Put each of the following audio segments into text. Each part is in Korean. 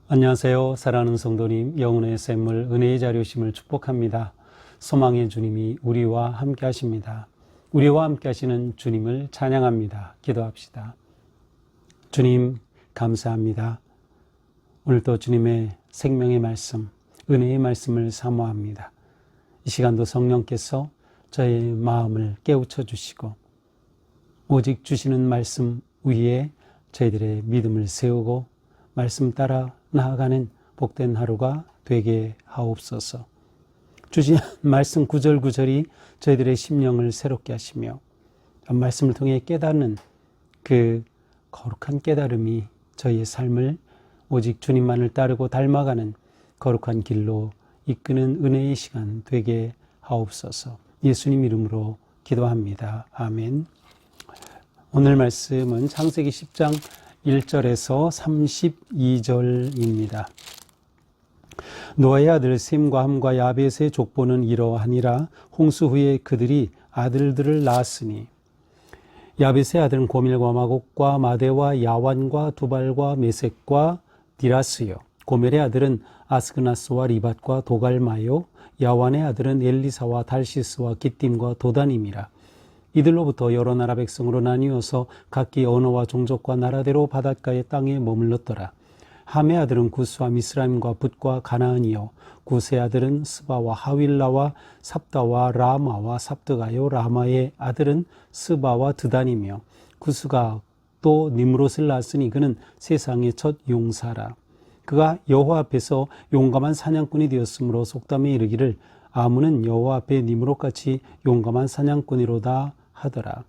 안녕하세요. 사랑하는 성도님, 영혼의 샘물, 은혜의 자료심을 축복합니다. 소망의 주님이 우리와 함께 하십니다. 우리와 함께 하시는 주님을 찬양합니다. 기도합시다. 주님, 감사합니다. 오늘도 주님의 생명의 말씀, 은혜의 말씀을 사모합니다. 이 시간도 성령께서 저의 마음을 깨우쳐 주시고 오직 주시는 말씀 위에 저희들의 믿음을 세우고 말씀 따라 나아가는 복된 하루가 되게 하옵소서. 주신 말씀 구절구절이 저희들의 심령을 새롭게 하시며 말씀을 통해 깨닫는 그 거룩한 깨달음이 저희의 삶을 오직 주님만을 따르고 닮아가는 거룩한 길로 이끄는 은혜의 시간 되게 하옵소서. 예수님 이름으로 기도합니다. 아멘. 오늘 말씀은 창세기 10장 1절에서 32절입니다. 노아의 아들 셈과 함과 야벳의 족보는 이러하니라. 홍수 후에 그들이 아들들을 낳았으니 야벳의 아들은 고멜과 마곡과 마대와 야완과 두발과 메섹과 디라스요. 고멜의 아들은 아스그나스와 리밧과 도갈마요. 야완의 아들은 엘리사와 달시스와 기띔과 도단임이라. 이들로부터 여러 나라 백성으로 나뉘어서 각기 언어와 종족과 나라대로 바닷가의 땅에 머물렀더라. 함의 아들은 구스와 미스라임과 붓과 가나안이요. 구스의 아들은 스바와 하윌라와 삽다와 라마와 삽드가요. 라마의 아들은 스바와 드단이며 구스가 또 nim롯을 낳았으니 그는 세상의 첫 용사라. 그가 여호와 앞에서 용감한 사냥꾼이 되었으므로 속담에 이르기를 아문은 여호와 앞에 nim롯같이 용감한 사냥꾼이로다 하더라.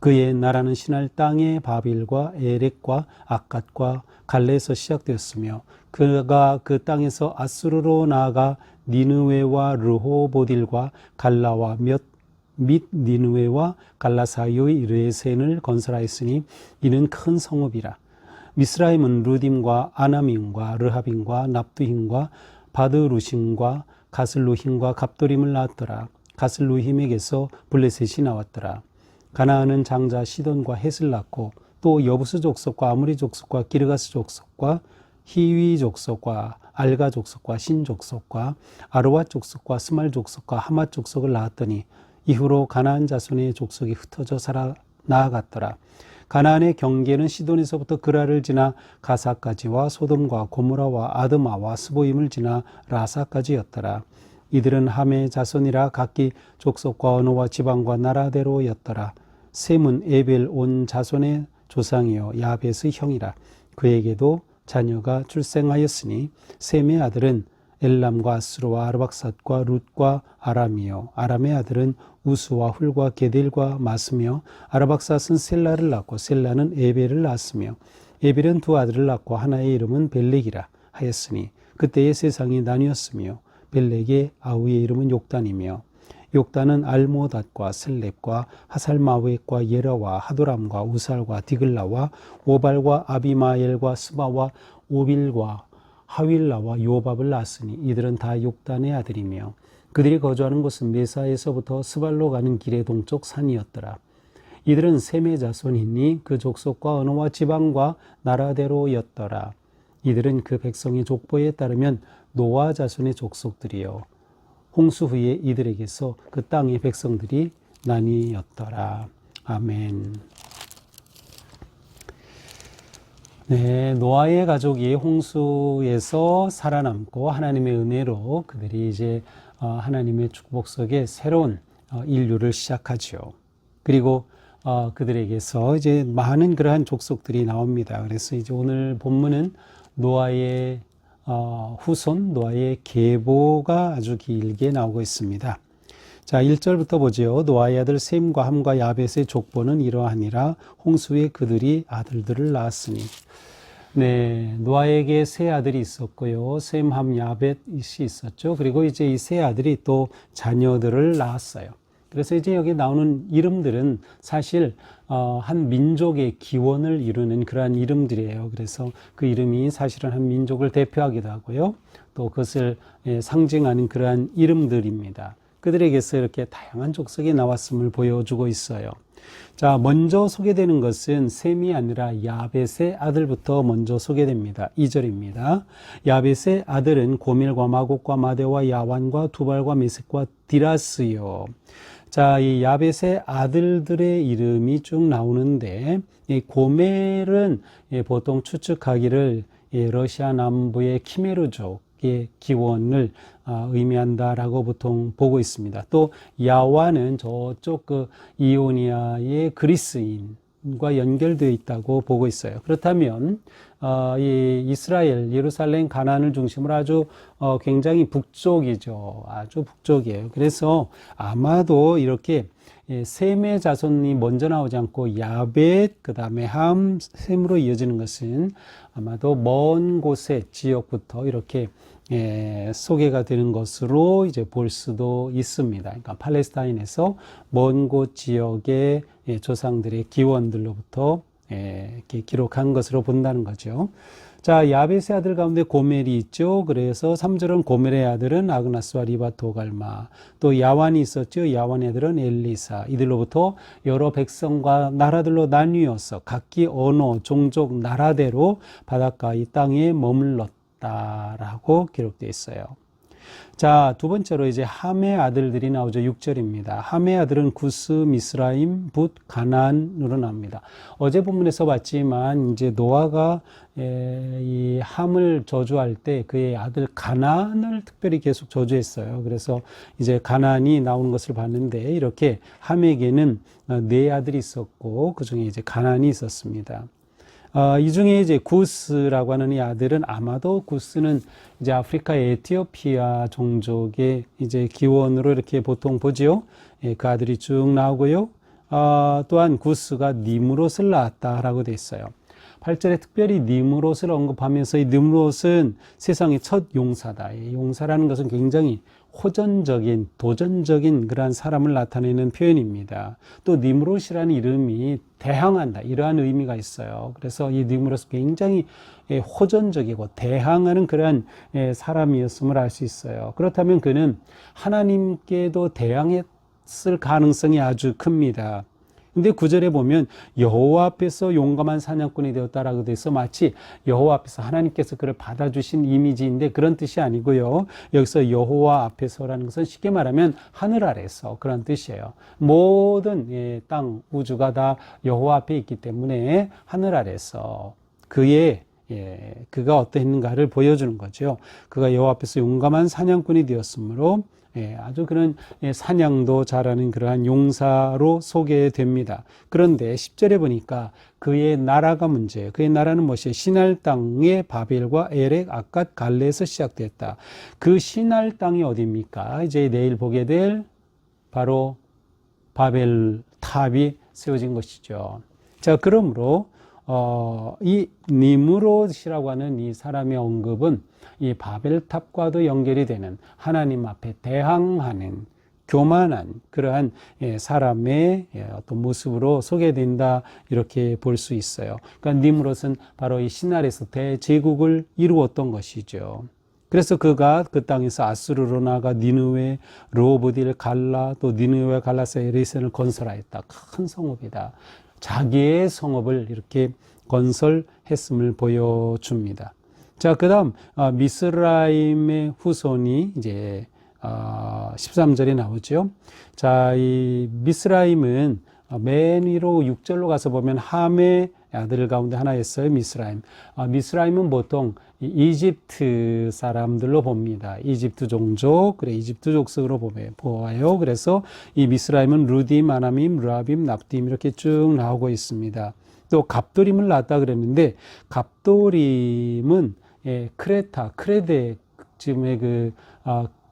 그의 나라는 신할 땅의 바빌과 에렉과 악갓과 갈레에서 시작되었으며 그가 그 땅에서 아수르로 나아가 니느웨와 르호보딜과 갈라와 및 니느웨와 갈라 사이의 레센을 건설하였으니 이는 큰 성읍이라. 미스라임은 루딤과 아나밈과 르하빔과 납두힘과 바드루심과 가슬루힘과 갑도림을 낳았더라. 가슬루힘에게서 블레셋이 나왔더라. 가나안은 장자 시돈과 헷을 낳고 또 여부스 족속과 아무리 족속과 기르가스 족속과 히위 족속과 알가 족속과 신 족속과 아르와 족속과 스말 족속과 하맛 족속을 낳았더니 이후로 가나안 자손의 족속이 흩어져 살아 나아갔더라. 가나안의 경계는 시돈에서부터 그라를 지나 가사까지와 소돔과 고모라와 아드마와 스보임을 지나 라사까지였더라. 이들은 함의 자손이라 각기 족속과 언어와 지방과 나라대로였더라. 셈은 에벨 온 자손의 조상이요 야벳의 형이라. 그에게도 자녀가 출생하였으니 셈의 아들은 엘람과 아스루와 아르박삿과 룻과 아람이요 아람의 아들은 우스와 훌과 게델과 마스며 아르박삿은 셀라를 낳고 셀라는 에벨을 낳았으며 에벨은 두 아들을 낳고 하나의 이름은 벨렉이라 하였으니 그때의 세상이 나뉘었으며 벨렉의 아우의 이름은 욕단이며 욕단은 알모닷과 셀렙과 하살마웻과 예라와 하도람과 우살과 디글라와 오발과 아비마엘과 스바와 오빌과 하윌라와 요밥을 낳았으니 이들은 다 욕단의 아들이며 그들이 거주하는 곳은 메사에서부터 스발로 가는 길의 동쪽 산이었더라. 이들은 셈의 자손이니 그 족속과 언어와 지방과 나라대로였더라. 이들은 그 백성의 족보에 따르면 노아 자손의 족속들이요 홍수 후에 이들에게서 그 땅의 백성들이 나뉘었더라. 아멘. 네, 노아의 가족이 홍수에서 살아남고 하나님의 은혜로 그들이 이제 하나님의 축복 속에 새로운 인류를 시작하죠. 그리고 그들에게서 이제 많은 그러한 족속들이 나옵니다. 그래서 이제 오늘 본문은 노아의 후손, 노아의 계보가 아주 길게 나오고 있습니다. 자, 1절부터 보죠. 노아의 아들 셈과 함과 야벳의 족보는 이러하니라. 홍수에 그들이 아들들을 낳았으니. 네, 노아에게 세 아들이 있었고요. 셈, 함, 야벳이 있었죠. 그리고 이제 이 세 아들이 또 자녀들을 낳았어요. 그래서 이제 여기 나오는 이름들은 사실 한 민족의 기원을 이루는 그러한 이름들이에요. 그래서 그 이름이 사실은 한 민족을 대표하기도 하고요. 또 그것을 상징하는 그러한 이름들입니다. 그들에게서 이렇게 다양한 족속이 나왔음을 보여주고 있어요. 자, 먼저 소개되는 것은 셈이 아니라 야벳의 아들부터 먼저 소개됩니다. 2절입니다. 야벳의 아들은 고밀과 마곡과 마대와 야완과 두발과 메섹과 디라스요. 자, 이 야벳의 아들들의 이름이 쭉 나오는데, 이 고멜은 보통 추측하기를 러시아 남부의 키메르족의 기원을 의미한다라고 보통 보고 있습니다. 또 야완은 저쪽 그 이오니아의 그리스인과 연결되어 있다고 보고 있어요. 그렇다면 이 이스라엘 예루살렘 가나안을 중심으로 아주 굉장히 북쪽이죠. 아주 북쪽이에요. 그래서 아마도 이렇게 셈의 자손이 먼저 나오지 않고 야벳, 그 다음에 함, 셈으로 이어지는 것은 아마도 먼 곳의 지역부터 이렇게 소개가 되는 것으로 이제 볼 수도 있습니다. 그러니까 팔레스타인에서 먼 곳 지역의 조상들의 기원들로부터 이렇게 기록한 것으로 본다는 거죠. 자, 야벳의 아들 가운데 고멜이 있죠. 그래서 3절은 고멜의 아들은 아그나스와 리바토갈마, 또 야완이 있었죠. 야완의 아들은 엘리사. 이들로부터 여러 백성과 나라들로 나뉘어서 각기 언어, 종족, 나라대로 바닷가 이 땅에 머물렀다라고 기록되어 있어요. 자, 두 번째로 이제 함의 아들들이 나오죠. 6절입니다. 함의 아들은 구스, 미스라임, 붓, 가나안으로 나옵니다. 어제 본문에서 봤지만 이제 노아가 이 함을 저주할 때 그의 아들 가나안을 특별히 계속 저주했어요. 그래서 이제 가나안이 나오는 것을 봤는데 이렇게 함에게는 네 아들이 있었고 그 중에 이제 가나안이 있었습니다. 이 중에 이제 구스라고 하는 이 아들은 아마도 구스는 이제 아프리카의 에티오피아 종족의 이제 기원으로 이렇게 보통 보지요. 그 아들이 쭉 나오고요. 또한 구스가 니므롯을 낳았다라고 돼 있어요. 8절에 특별히 니므롯을 언급하면서 이 니므롯은 세상의 첫 용사다. 용사라는 것은 굉장히 호전적인, 도전적인 그러한 사람을 나타내는 표현입니다. 또 니므롯이라는 이름이 대항한다, 이러한 의미가 있어요. 그래서 이 니므롯은 굉장히 호전적이고 대항하는 그러한 사람이었음을 알 수 있어요. 그렇다면 그는 하나님께도 대항했을 가능성이 아주 큽니다. 근데 9절에 보면 여호와 앞에서 용감한 사냥꾼이 되었다라고 돼서 마치 여호와 앞에서 하나님께서 그를 받아주신 이미지인데 그런 뜻이 아니고요. 여기서 여호와 앞에서라는 것은 쉽게 말하면 하늘 아래서 그런 뜻이에요. 모든 땅, 우주가 다 여호와 앞에 있기 때문에 하늘 아래서 그가 어떠했는가를 보여주는 거죠. 그가 여호와 앞에서 용감한 사냥꾼이 되었으므로 아주 그런 사냥도 잘하는 그러한 용사로 소개됩니다. 그런데 10절에 보니까 그의 나라가 문제예요. 그의 나라는 무엇이에요? 시날 땅의 바벨과 에렉, 아갓, 갈레에서 시작됐다. 그 시날 땅이 어디입니까? 이제 내일 보게 될 바로 바벨 탑이 세워진 것이죠. 자, 그러므로 이 니므롯이라고 하는 이 사람의 언급은 이 바벨탑과도 연결이 되는 하나님 앞에 대항하는 교만한 그러한 사람의 어떤 모습으로 소개된다 이렇게 볼 수 있어요. 그러니까 니므롯은 바로 이 시날에서 대제국을 이루었던 것이죠. 그래서 그가 그 땅에서 아수르로 나아가 니느웨, 르호보딜, 갈라, 또 니느웨, 갈라서 에레센을 건설하였다. 큰 성읍이다. 자기의 성읍을 이렇게 건설했음을 보여줍니다. 자, 그 다음, 미스라임의 후손이 이제, 13절에 나오죠. 자, 이 미스라임은 맨 위로 6절로 가서 보면 함의 아들 가운데 하나였어요. 미스라임. 미스라임은 보통 이집트 사람들로 봅니다. 이집트 종족, 그래, 이집트 족속으로 보아요. 그래서 이 미스라임은 루딤, 아나밈, 르아빔, 납딤 이렇게 쭉 나오고 있습니다. 또 갑도림을 낳았다 그랬는데 갑도림은 크레데 지금의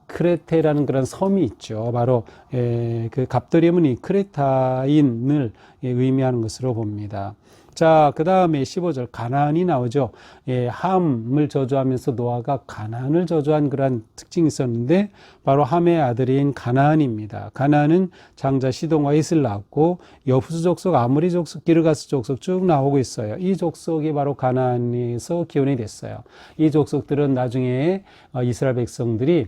크레테라는 그런 섬이 있죠. 바로 그 갑도림은 이 크레타인을 의미하는 것으로 봅니다. 자, 그 다음에 15절 가나안이 나오죠. 예, 함을 저주하면서 노아가 가나안을 저주한 그러한 특징이 있었는데 바로 함의 아들인 가나안입니다. 가나안은 장자 시돈과 잇을 낳았고 여부수 족속, 아모리 족속, 기르가스 족속 쭉 나오고 있어요. 이 족속이 바로 가나안에서 기원이 됐어요. 이 족속들은 나중에 이스라엘 백성들이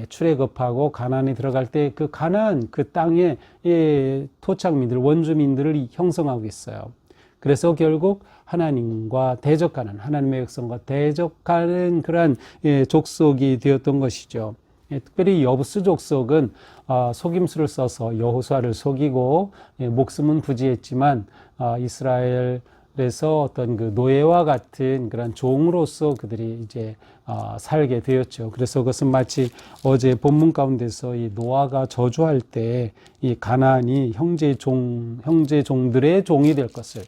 출애굽하고 가나안에 들어갈 때 그 가나안 그 땅의 토착민들, 원주민들을 형성하고 있어요. 그래서 결국 하나님과 대적하는, 하나님의 백성과 대적하는 그러한 족속이 되었던 것이죠. 특별히 여부스 족속은 속임수를 써서 여호수아를 속이고 목숨은 부지했지만 이스라엘에서 어떤 그 노예와 같은 그런 종으로서 그들이 이제 살게 되었죠. 그래서 그것은 마치 어제 본문 가운데서 이 노아가 저주할 때 이 가나안이 형제 종들의 종이 될 것을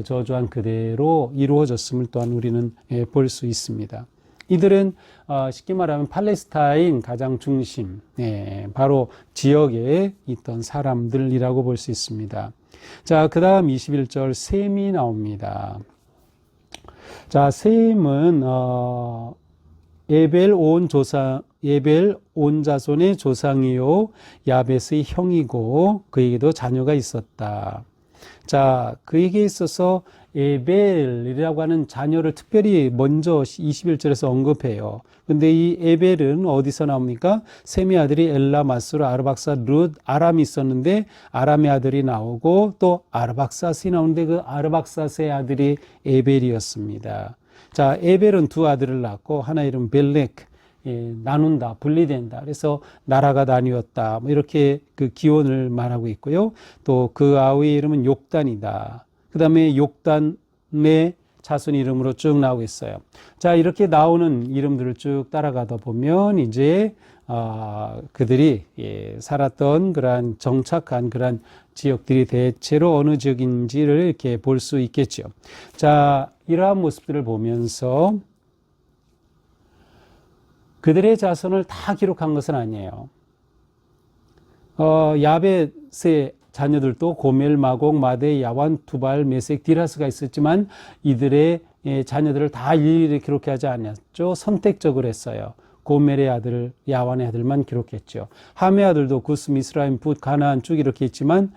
저주한 그대로 이루어졌음을 또한 우리는 볼 수 있습니다. 이들은 쉽게 말하면 팔레스타인 가장 중심, 바로 지역에 있던 사람들이라고 볼 수 있습니다. 자, 그 다음 21절 셈이 나옵니다. 자, 셈은 에벨 온 자손의 조상이요 야벳의 형이고 그에게도 자녀가 있었다. 자, 그에게 있어서 에벨이라고 하는 자녀를 특별히 먼저 21절에서 언급해요. 근데 이 에벨은 어디서 나옵니까? 셈의 아들이 엘라, 마스루, 아르박사, 룻, 아람이 있었는데 아람의 아들이 나오고 또 아르박사스이 나오는데 그 아르박사스의 아들이 에벨이었습니다. 자, 에벨은 두 아들을 낳고 하나 이름 벨렉, 나눈다, 분리된다. 그래서 나라가 나뉘었다. 뭐 이렇게 그 기원을 말하고 있고요. 또 그 아우의 이름은 욕단이다. 그 다음에 욕단의 자손 이름으로 쭉 나오고 있어요. 자, 이렇게 나오는 이름들을 쭉 따라가다 보면 이제 그들이 살았던 그러한 정착한 그러한 지역들이 대체로 어느 지역인지를 이렇게 볼 수 있겠죠. 자, 이러한 모습들을 보면서 그들의 자손을 다 기록한 것은 아니에요. 야벳의 자녀들도 고멜, 마곡, 마데, 야완, 두발, 메색, 디라스가 있었지만 이들의 자녀들을 다 일일이 기록하지 않았죠. 선택적으로 했어요. 고멜의 아들, 야완의 아들만 기록했죠. 함의 아들도 구스, 미스라임, 붓, 가나안 쭉 이렇게 있지만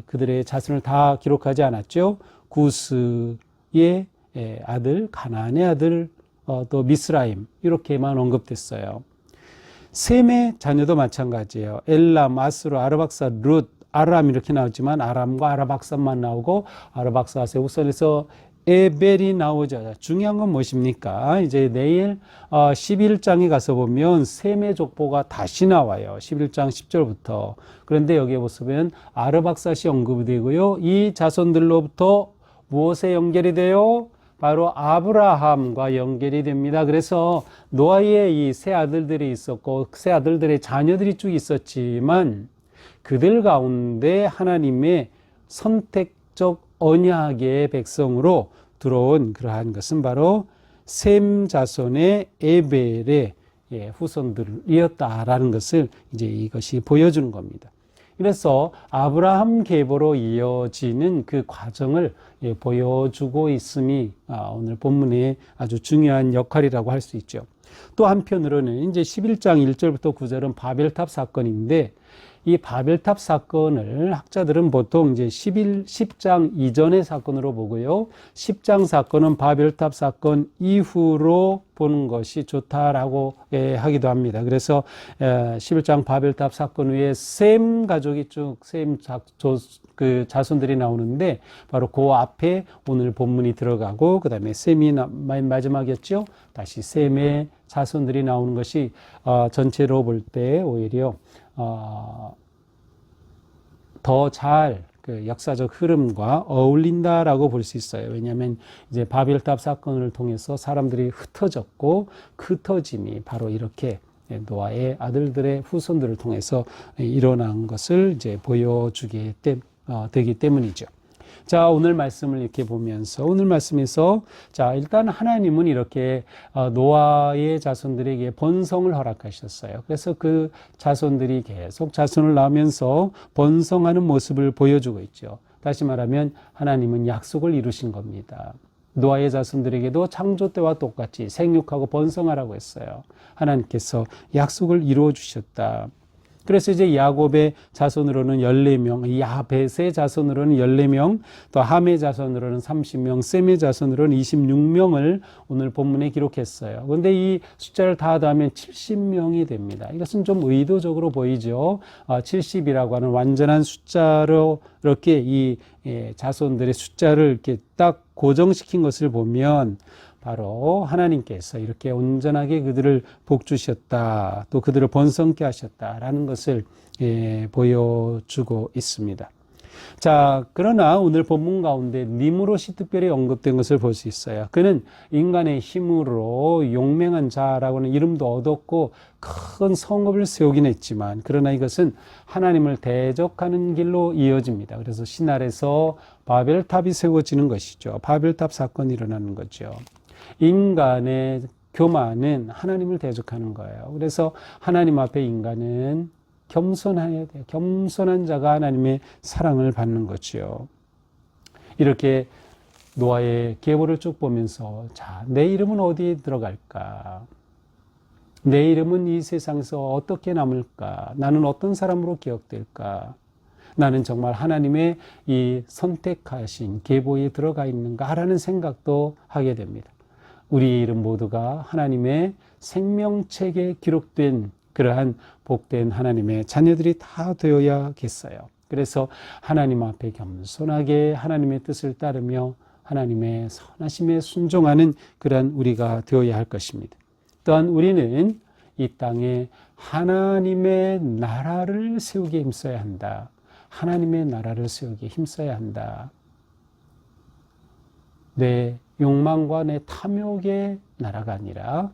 그들의 자손을 다 기록하지 않았죠. 구스의 아들, 가나안의 아들, 또 미스라임 이렇게만 언급됐어요. 셈의 자녀도 마찬가지예요. 엘람, 아스루, 아르박사, 룻, 아람 이렇게 나오지만 아람과 아르박사만 나오고 아르박사스의 후손에서 에벨이 나오죠. 중요한 건 무엇입니까? 이제 내일 11장에 가서 보면 셈의 족보가 다시 나와요. 11장 10절부터. 그런데 여기에 보시면 아르박사시 언급이 되고요. 이 자손들로부터 무엇에 연결이 돼요? 바로 아브라함과 연결이 됩니다. 그래서 노아의 이 세 아들들이 있었고 세 아들들의 자녀들이 쭉 있었지만 그들 가운데 하나님의 선택적 언약의 백성으로 들어온 그러한 것은 바로 셈 자손의 에벨의 후손들이었다라는 것을 이제 이것이 보여주는 겁니다. 그래서 아브라함 계보로 이어지는 그 과정을 보여주고 있음이 오늘 본문의 아주 중요한 역할이라고 할 수 있죠. 또 한편으로는 이제 11장 1절부터 9절은 바벨탑 사건인데 이 바벨탑 사건을 학자들은 보통 이제 10장 이전의 사건으로 보고요. 10장 사건은 바벨탑 사건 이후로 보는 것이 좋다라고 하기도 합니다. 그래서 11장 바벨탑 사건 후에 셈 가족이 쭉 셈 그 자손들이 나오는데 바로 그 앞에 오늘 본문이 들어가고 그 다음에 셈이 마지막이었죠. 다시 셈의 자손들이 나오는 것이 전체로 볼 때 오히려 더 잘 그 역사적 흐름과 어울린다라고 볼 수 있어요. 왜냐하면 이제 바벨탑 사건을 통해서 사람들이 흩어졌고 그 흩어짐이 바로 이렇게 노아의 아들들의 후손들을 통해서 일어난 것을 이제 보여주게 되기 때문이죠. 자, 오늘 말씀을 이렇게 보면서 오늘 말씀에서 자, 일단 하나님은 이렇게 노아의 자손들에게 번성을 허락하셨어요. 그래서 그 자손들이 계속 자손을 낳으면서 번성하는 모습을 보여주고 있죠. 다시 말하면 하나님은 약속을 이루신 겁니다. 노아의 자손들에게도 창조 때와 똑같이 생육하고 번성하라고 했어요. 하나님께서 약속을 이루어 주셨다. 그래서 이제 야곱의 자손으로는 14명, 야벳의 자손으로는 14명, 또 함의 자손으로는 30명, 셈의 자손으로는 26명을 오늘 본문에 기록했어요. 그런데 이 숫자를 다 더하면 70명이 됩니다. 이것은 좀 의도적으로 보이죠. 70이라고 하는 완전한 숫자로 이렇게 이 자손들의 숫자를 이렇게 딱 고정시킨 것을 보면 바로 하나님께서 이렇게 온전하게 그들을 복주셨다, 또 그들을 번성케 하셨다라는 것을 보여주고 있습니다. 자, 그러나 오늘 본문 가운데 니므롯이 특별히 언급된 것을 볼 수 있어요. 그는 인간의 힘으로 용맹한 자라고는 이름도 얻었고 큰 성읍을 세우긴 했지만, 그러나 이것은 하나님을 대적하는 길로 이어집니다. 그래서 신할에서 바벨탑이 세워지는 것이죠. 바벨탑 사건이 일어나는 거죠. 인간의 교만은 하나님을 대적하는 거예요. 그래서 하나님 앞에 인간은 겸손해야 돼요. 겸손한 자가 하나님의 사랑을 받는 거지요. 이렇게 노아의 계보를 쭉 보면서, 자, 내 이름은 어디에 들어갈까? 내 이름은 이 세상에서 어떻게 남을까? 나는 어떤 사람으로 기억될까? 나는 정말 하나님의 이 선택하신 계보에 들어가 있는가라는 생각도 하게 됩니다. 우리의 이름 모두가 하나님의 생명책에 기록된 그러한 복된 하나님의 자녀들이 다 되어야겠어요. 그래서 하나님 앞에 겸손하게 하나님의 뜻을 따르며 하나님의 선하심에 순종하는 그러한 우리가 되어야 할 것입니다. 또한 우리는 이 땅에 하나님의 나라를 세우기에 힘써야 한다. 하나님의 나라를 세우기에 힘써야 한다. 내 욕망과 내 탐욕의 나라가 아니라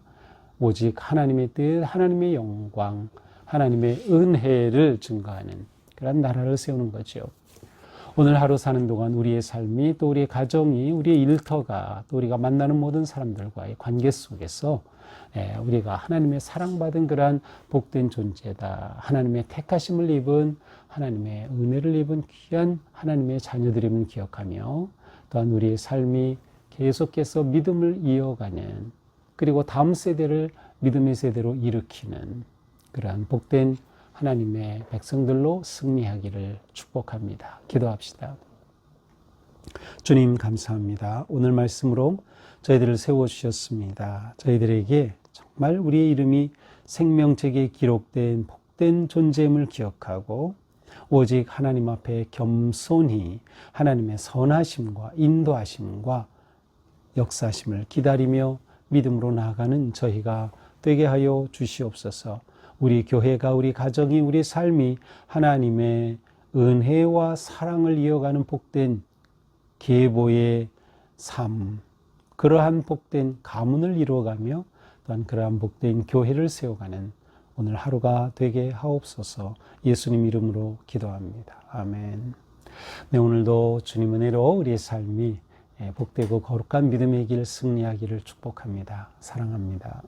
오직 하나님의 뜻, 하나님의 영광, 하나님의 은혜를 증거하는 그런 나라를 세우는 거죠. 오늘 하루 사는 동안 우리의 삶이, 또 우리의 가정이, 우리의 일터가, 또 우리가 만나는 모든 사람들과의 관계 속에서 우리가 하나님의 사랑받은 그러한 복된 존재다. 하나님의 택하심을 입은, 하나님의 은혜를 입은 귀한 하나님의 자녀들임을 기억하며, 또한 우리의 삶이 계속해서 믿음을 이어가는, 그리고 다음 세대를 믿음의 세대로 일으키는 그러한 복된 하나님의 백성들로 승리하기를 축복합니다. 기도합시다. 주님 감사합니다. 오늘 말씀으로 저희들을 세워주셨습니다. 저희들에게 정말 우리의 이름이 생명책에 기록된 복된 존재임을 기억하고 오직 하나님 앞에 겸손히 하나님의 선하심과 인도하심과 역사심을 기다리며 믿음으로 나아가는 저희가 되게 하여 주시옵소서. 우리 교회가, 우리 가정이, 우리 삶이 하나님의 은혜와 사랑을 이어가는 복된 계보의 삶, 그러한 복된 가문을 이루어가며 또한 그러한 복된 교회를 세워가는 오늘 하루가 되게 하옵소서. 예수님 이름으로 기도합니다. 아멘. 네, 오늘도 주님 은혜로 우리의 삶이 복되고 거룩한 믿음의 길 승리하기를 축복합니다. 사랑합니다.